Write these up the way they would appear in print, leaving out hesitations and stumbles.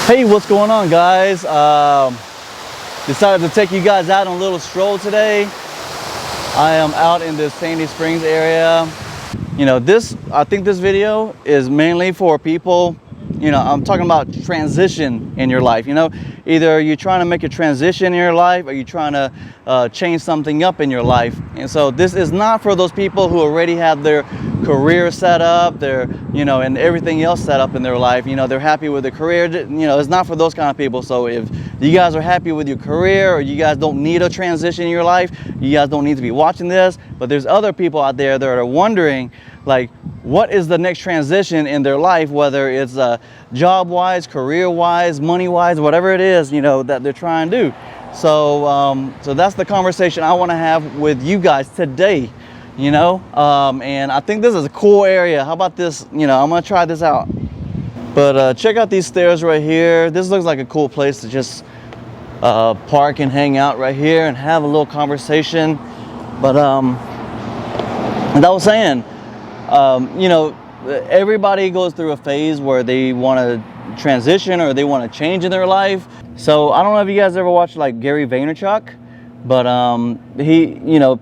Hey, what's going on, guys? Decided to take you guys out on a little stroll today. I am out in the Sandy Springs area. I think this video is mainly for people, I'm talking about transition in your life. Either you're trying to make a transition in your life or you're trying to change something up in your life. And so this is not for those people who already have their career set up, and everything else set up in their life. They're happy with their career. It's not for those kind of people. So if you guys are happy with your career or you guys don't need a transition in your life, you guys don't need to be watching this. But there's other people out there that are wondering, like, what is the next transition in their life, whether it's job-wise, career-wise, money-wise, whatever it is, that they're trying to do. So that's the conversation I want to have with you guys today, and I think this is a cool area. How about this? I'm going to try this out. But check out these stairs right here. This looks like a cool place to just park and hang out right here and have a little conversation. But as I was saying, everybody goes through a phase where they want to transition or they want to change in their life. So I don't know if you guys ever watched like Gary Vaynerchuk, but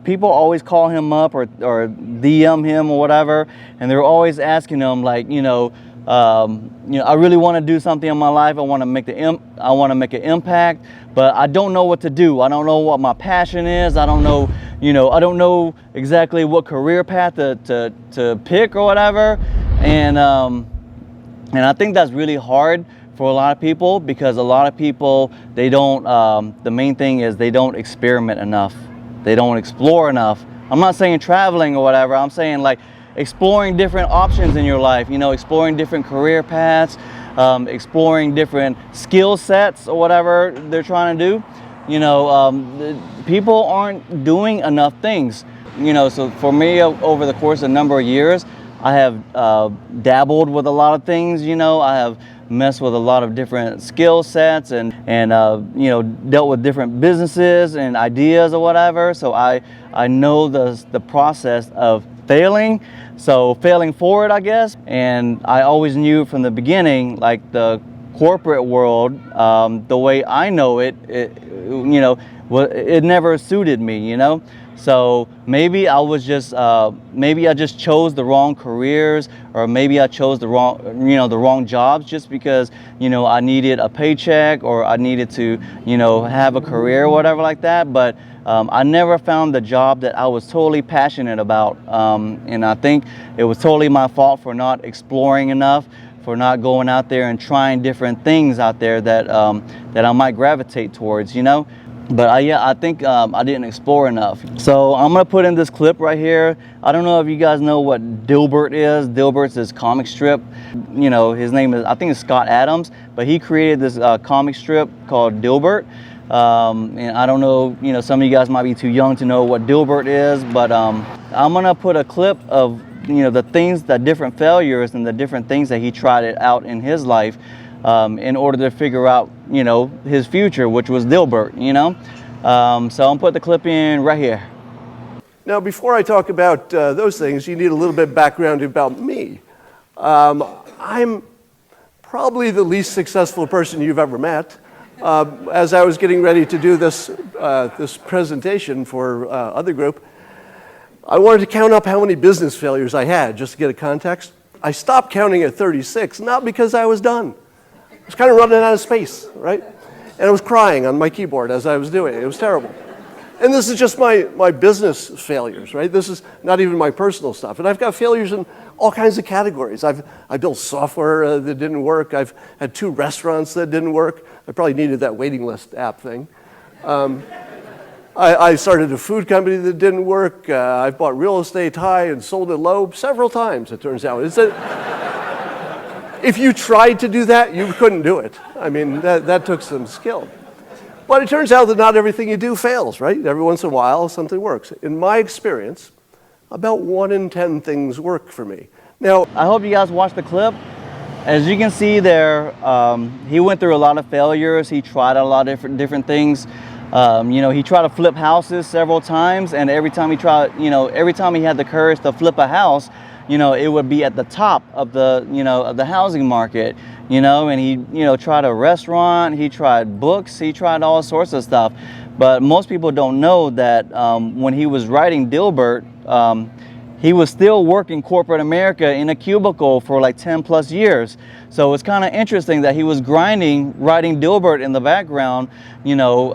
people always call him up or DM him or whatever, and they're always asking him like, I really want to do something in my life. I want to make an impact, but I don't know what to do. I don't know what my passion is. I don't know, I don't know exactly what career path to pick or whatever. And I think that's really hard for a lot of people, because a lot of people, they don't, the main thing is they don't experiment enough. They don't explore enough. I'm not saying traveling or whatever. I'm saying like exploring different options in your life, exploring different career paths, exploring different skill sets or whatever they're trying to do. People aren't doing enough things, so for me, over the course of a number of years, I have dabbled with a lot of things. I have messed with a lot of different skill sets and dealt with different businesses and ideas or whatever. So I know the process of failing, so failing forward, I guess. And I always knew from the beginning, like the corporate world, the way I know it never suited me, So maybe I was just, maybe I just chose the wrong careers, or maybe I chose the wrong jobs just because, I needed a paycheck or I needed to, have a career or whatever like that. But I never found the job that I was totally passionate about. And I think it was totally my fault for not exploring enough, for not going out there and trying different things out there that I might gravitate towards, But I think I didn't explore enough. So I'm gonna put in this clip right here. I don't know if you guys know what Dilbert is. Dilbert's this comic strip. His name is, I think it's Scott Adams, but he created this comic strip called Dilbert. And I don't know, some of you guys might be too young to know what Dilbert is, but I'm gonna put a clip of the different failures and the different things that he tried it out in his life. In order to figure out, his future, which was Dilbert, So I'm put the clip in right here. Now, before I talk about those things, you need a little bit of background about me. I'm probably the least successful person you've ever met. As I was getting ready to do this presentation for Other Group, I wanted to count up how many business failures I had, just to get a context. I stopped counting at 36, not because I was done. I was kind of running out of space, right? And I was crying on my keyboard as I was doing it. It was terrible. And this is just my business failures, right? This is not even my personal stuff. And I've got failures in all kinds of categories. I built software that didn't work. I've had 2 restaurants that didn't work. I probably needed that waiting list app thing. I started a food company that didn't work. I've bought real estate high and sold it low several times, it turns out. If you tried to do that, you couldn't do it. I mean, that took some skill. But it turns out that not everything you do fails, right? Every once in a while, something works. In my experience, about 1 in 10 things work for me. Now, I hope you guys watched the clip. As you can see there, he went through a lot of failures. He tried a lot of different things. He tried to flip houses several times, and every time he had the courage to flip a house, it would be at the top of the housing market. you know, and he, you know, tried a restaurant, he tried books, he tried all sorts of stuff. But most people don't know that when he was writing Dilbert, he was still working corporate America in a cubicle for like 10 plus years. So it's kind of interesting that he was writing Dilbert in the background, you know,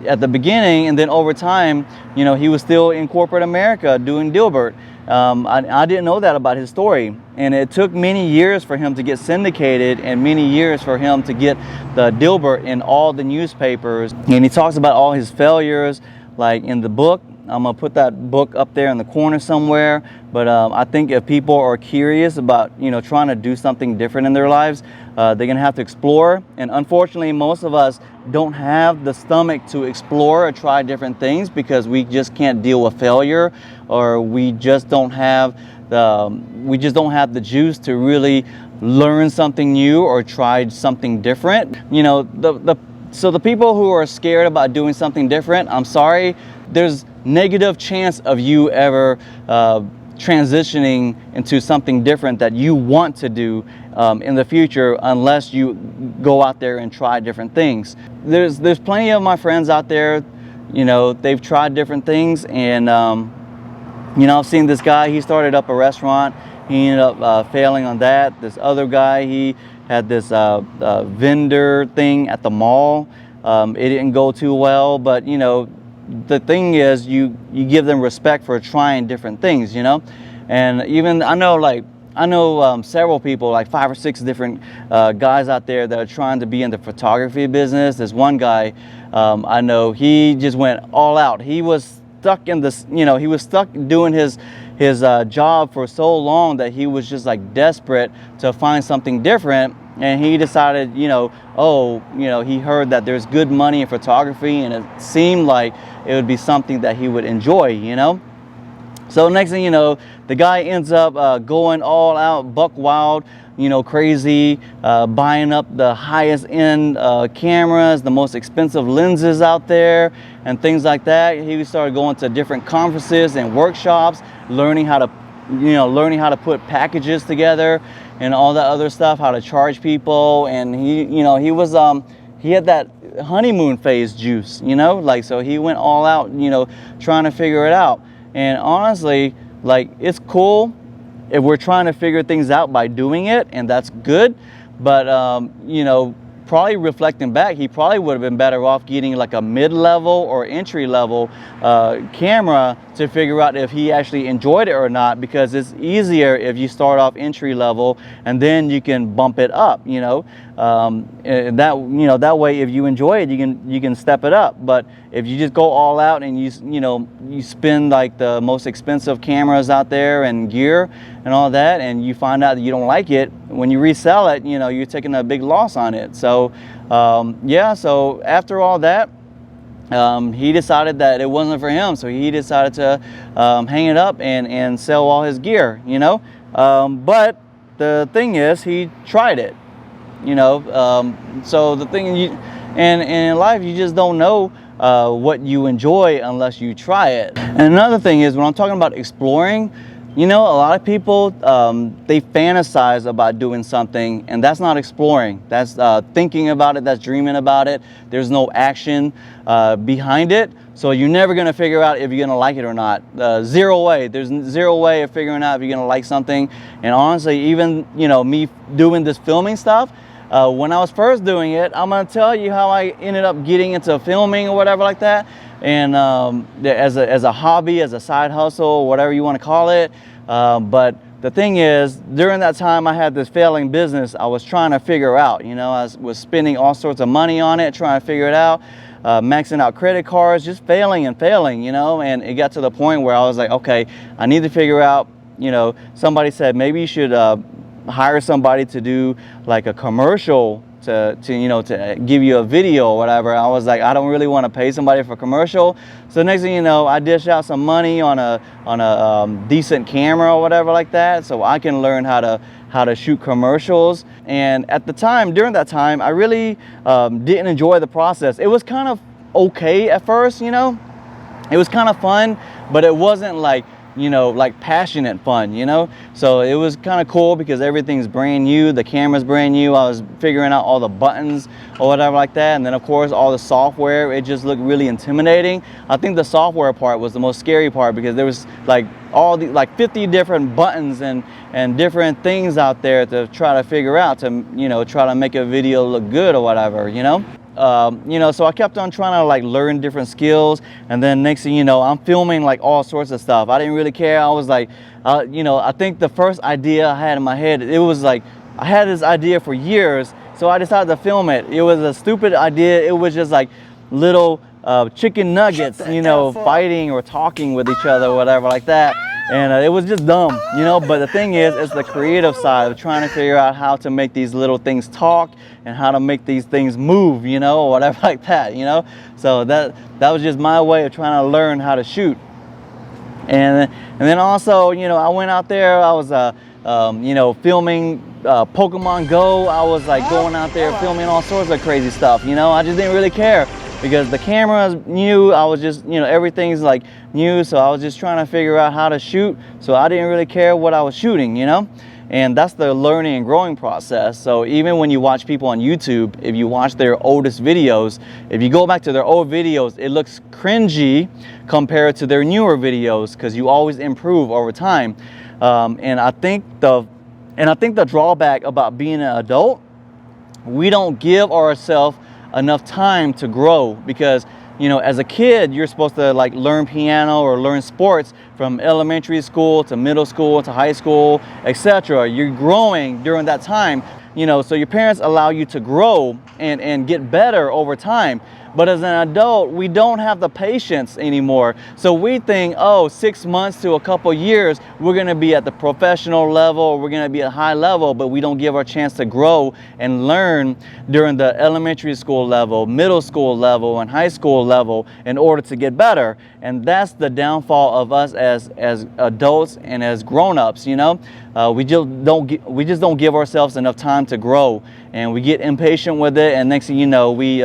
at the beginning, and then over time, you know, he was still in corporate America doing Dilbert. I didn't know that about his story, and it took many years for him to get syndicated and many years for him to get the Dilbert in all the newspapers. And he talks about all his failures, like in the book. I'm gonna put that book up there in the corner somewhere. But I think if people are curious about, you know, trying to do something different in their lives, they're gonna have to explore. And unfortunately, most of us don't have the stomach to explore or try different things because we just can't deal with failure, or we just don't have the juice to really learn something new or try something different. You know, so the people who are scared about doing something different, I'm sorry, there's negative chance of you ever transitioning into something different that you want to do in the future, unless you go out there and try different things. There's plenty of my friends out there, you know, they've tried different things, and you know, I've seen this guy, he started up a restaurant, he ended up failing on that. This other guy, he had this vendor thing at the mall. It didn't go too well, but you know, the thing is, you give them respect for trying different things, you know. And even I know several people, like 5 or 6 different guys out there that are trying to be in the photography business. There's one guy I know, he just went all out. He was stuck in this, you know, he was stuck doing his job for so long that he was just like desperate to find something different. And he decided, you know, he heard that there's good money in photography, and it seemed like it would be something that he would enjoy, you know. So next thing you know, the guy ends up going all out, buck wild, you know, crazy, buying up the highest end cameras, the most expensive lenses out there, and things like that. He started going to different conferences and workshops, learning how to put packages together and all that other stuff, how to charge people. And he had that honeymoon phase juice, you know, like, so he went all out, you know, trying to figure it out. And honestly, like, it's cool if we're trying to figure things out by doing it, and that's good. But you know, probably reflecting back, he probably would have been better off getting like a mid-level or entry-level camera to figure out if he actually enjoyed it or not, because it's easier if you start off entry-level and then you can bump it up, you know. And that way, if you enjoy it, you can step it up. But if you just go all out and you spend like the most expensive cameras out there and gear and all that, and you find out that you don't like it, when you resell it, you know, you're taking a big loss on it. So yeah, so after all that, he decided that it wasn't for him, so he decided to hang it up and sell all his gear, you know. But the thing is, he tried it, you know. So the thing, and in life, you just don't know what you enjoy unless you try it. And another thing is, when I'm talking about exploring, you know, a lot of people, they fantasize about doing something, and that's not exploring. That's thinking about it, that's dreaming about it. There's no action behind it. So you're never gonna figure out if you're gonna like it or not. Zero way. There's zero way of figuring out if you're gonna like something. And honestly, even, you know, me doing this filming stuff, when I was first doing it, I'm gonna tell you how I ended up getting into filming or whatever like that. And as a hobby, as a side hustle, whatever you want to call it. But the thing is, during that time I had this failing business I was trying to figure out, you know. I was spending all sorts of money on it, trying to figure it out, maxing out credit cards, just failing and failing, you know. And it got to the point where I was like, okay, I need to figure out, you know, somebody said maybe you should hire somebody to do like a commercial to give you a video or whatever. I was like, I don't really want to pay somebody for a commercial. So next thing you know, I dish out some money on a decent camera or whatever like that, so I can learn how to shoot commercials. And at the time, during that time, I really didn't enjoy the process. It was kind of okay at first, you know. It was kind of fun, but it wasn't like you know, like passionate fun, you know? So it was kind of cool because everything's brand new, the camera's brand new. I was figuring out all the buttons or whatever like that. And then of course, all the software, it just looked really intimidating. I think the software part was the most scary part because there was like all the, like 50 different buttons and different things out there to try to figure out to, you know, try to make a video look good or whatever, you know? You know, so I kept on trying to like learn different skills, and then next thing you know, I'm filming like all sorts of stuff. I didn't really care. I was like, you know, I think the first idea I had in my head, it was like, I had this idea for years, so I decided to film it. It was a stupid idea. It was just like little chicken nuggets, you know, fighting or talking with each other or whatever like that. And it was just dumb, you know, but the thing is, it's the creative side of trying to figure out how to make these little things talk and how to make these things move, you know, or whatever like that, you know. So that was just my way of trying to learn how to shoot. And then also, you know, I went out there, I was, you know, filming Pokemon Go. I was like going out there filming all sorts of crazy stuff, you know. I just didn't really care because the camera's new. I was just, you know, everything's like new, so I was just trying to figure out how to shoot, so I didn't really care what I was shooting, you know. And that's the learning and growing process. So even when you watch people on YouTube, if you watch their oldest videos, if you go back to their old videos, it looks cringy compared to their newer videos because you always improve over time. And I think the drawback about being an adult, we don't give ourselves enough time to grow because, you know, as a kid, you're supposed to like learn piano or learn sports from elementary school to middle school to high school, etc. You're growing during that time, you know, so your parents allow you to grow and get better over time. But as an adult, we don't have the patience anymore. So we think, oh, 6 months to a couple years, we're gonna be at the professional level, or we're gonna be at high level, but we don't give our chance to grow and learn during the elementary school level, middle school level, and high school level in order to get better. And that's the downfall of us as adults and as grown-ups, you know? We just don't give ourselves enough time to grow, and we get impatient with it, and next thing you know, we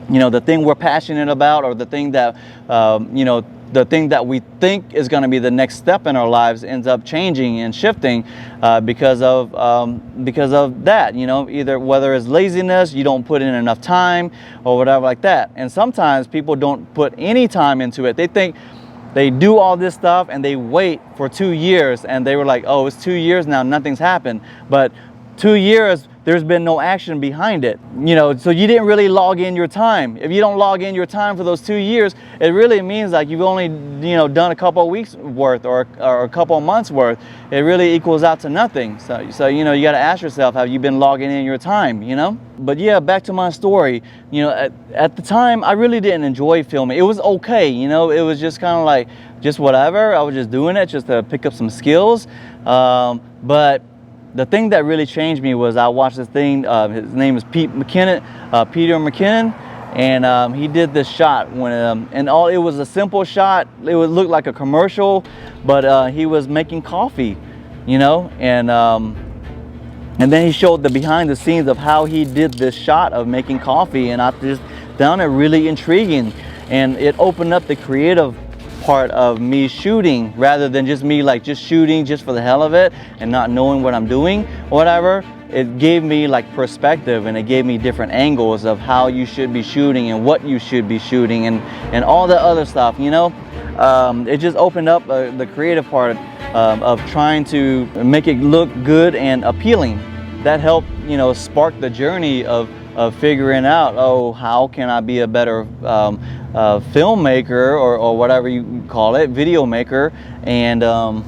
you know, the thing we're passionate about, or the thing that, you know, the thing that we think is going to be the next step in our lives ends up changing and shifting because of that, you know, either whether it's laziness, you don't put in enough time or whatever like that. And sometimes people don't put any time into it. They think they do all this stuff and they wait for 2 years and they were like, oh, it's 2 years now, nothing's happened. But 2 years, there's been no action behind it, you know, so you didn't really log in your time. If you don't log in your time for those 2 years, it really means like you've only, you know, done a couple of weeks worth or a couple of months worth. It really equals out to nothing. So you know, you got to ask yourself, have you been logging in your time, you know? But yeah, back to my story, you know, at the time, I really didn't enjoy filming. It was okay, you know, it was just kind of like, just whatever. I was just doing it just to pick up some skills. But the thing that really changed me was I watched this thing, his name is Peter McKinnon, and he did this shot when, and it was a simple shot. It would look like a commercial, but he was making coffee, you know, and then he showed the behind the scenes of how he did this shot of making coffee, and I just found it really intriguing, and it opened up the creative part of me shooting rather than just me like just shooting just for the hell of it and not knowing what I'm doing or whatever. It gave me like perspective, and it gave me different angles of how you should be shooting and what you should be shooting and all the other stuff, you know. It just opened up the creative part of trying to make it look good and appealing. That helped, you know, spark the journey of figuring out, oh, how can I be a better filmmaker or whatever you call it, video maker. And oh,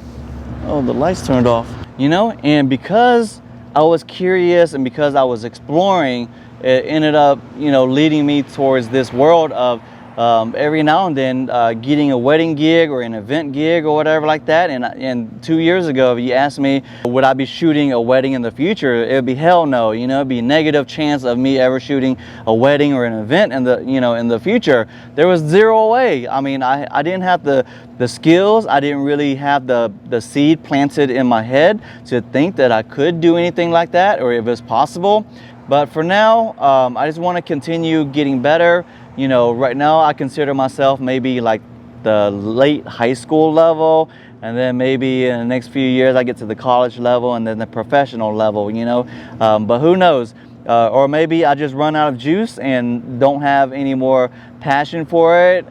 the lights turned off, you know. And because I was curious and because I was exploring, it ended up, you know, leading me towards this world of every now and then getting a wedding gig or an event gig or whatever like that. And 2 years ago, if you asked me, would I be shooting a wedding in the future? It would be hell no, you know. It'd be a negative chance of me ever shooting a wedding or an event in the, you know, in the future. There was zero way. I mean, I didn't have the skills. I didn't really have the seed planted in my head to think that I could do anything like that or if it's possible. But for now, I just want to continue getting better. You know, right now I consider myself maybe like the late high school level, and then maybe in the next few years I get to the college level and then the professional level, you know. But who knows? Or maybe I just run out of juice and don't have any more passion for it,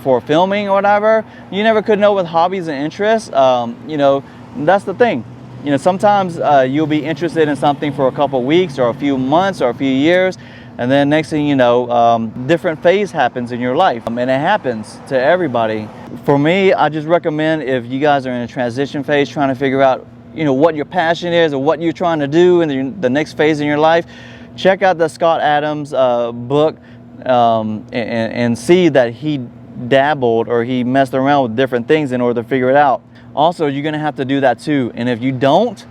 for filming or whatever. You never could know with hobbies and interests. You know, that's the thing. You know, sometimes you'll be interested in something for a couple weeks or a few months or a few years, and then next thing you know, different phase happens in your life, and it happens to everybody. For me, I just recommend, if you guys are in a transition phase trying to figure out, you know, what your passion is or what you're trying to do in the next phase in your life, check out the Scott Adams book, and see that he dabbled or he messed around with different things in order to figure it out. Also, you're gonna have to do that too, and if you don't,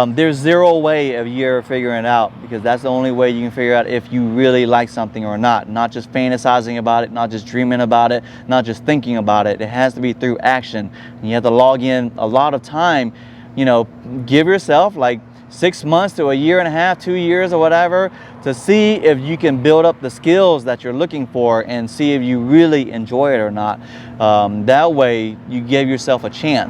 there's zero way of you figuring it out, because that's the only way you can figure out if you really like something or not just fantasizing about it, not just dreaming about it, not just thinking about it. It has to be through action, and you have to log in a lot of time. You know, give yourself like 6 months to a year and a half, 2 years or whatever, to see if you can build up the skills that you're looking for and see if you really enjoy it or not. That way you give yourself a chance.